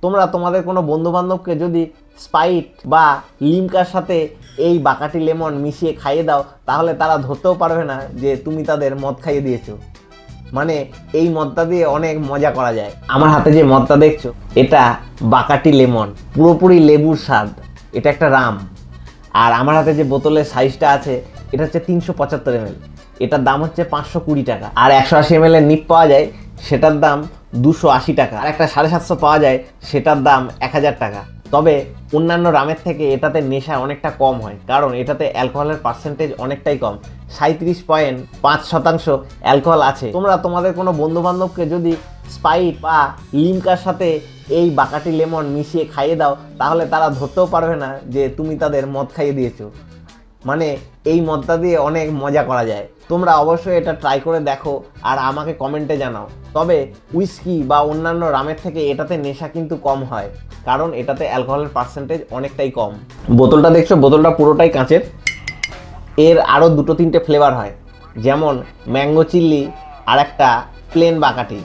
তোমরা তোমাদের কোনো বন্ধুবান্ধবকে যদি স্প্রাইট বা লিমকার সাথে এই বাকাটি লেমন মিশিয়ে খাইয়ে দাও, তাহলে তারা ধরতেও পারবে না যে তুমি তাদের মদ খাইয়ে দিয়েছো। মানে এই মদটা দিয়ে অনেক মজা করা যায়। আমার হাতে যে মদটা দেখছো, এটা বাকাটি লেমন, পুরোপুরি লেবুর স্বাদ। এটা একটা রাম। আর আমার হাতে যে বোতলের সাইজটা আছে, এটা হচ্ছে 375 ml। এটার দাম হচ্ছে 520 টাকা। আর 180 ml এর নিপ পাওয়া যায়, সেটার দাম 280 টাকা। আর একটা 750 পাওয়া যায়, সেটার দাম 1000 টাকা। তবে অন্যান্য রামের থেকে এটাতে নেশা অনেকটা কম হয়, কারণ এটাতে অ্যালকোহলের পার্সেন্টেজ অনেকটাই কম। 37.5% অ্যালকোহল আছে। তোমরা তোমাদের কোনো বন্ধুবান্ধবকে যদি স্প্রাইট বা লিমকার সাথে এই বাকাটি লেমন মিশিয়ে খাইয়ে দাও, তাহলে তারা ধরতেও পারবে না যে তুমি তাদের মদ খাইয়ে দিয়েছো। মানে এই মদটা দিয়ে অনেক মজা করা যায়। তোমরা অবশ্যই এটা ট্রাই করে দেখো আর আমাকে কমেন্টে জানাও। তবে উইস্কি বা অন্যান্য রামের থেকে এটাতে নেশা কিন্তু কম হয়, কারণ এটাতে অ্যালকোহলের পার্সেন্টেজ অনেকটাই কম। বোতলটা দেখছো, বোতলটা পুরোটাই কাঁচের। এর আরও 2-3টে ফ্লেভার হয়, যেমন ম্যাঙ্গো চিল্লি আর একটা প্লেন বাকাটি।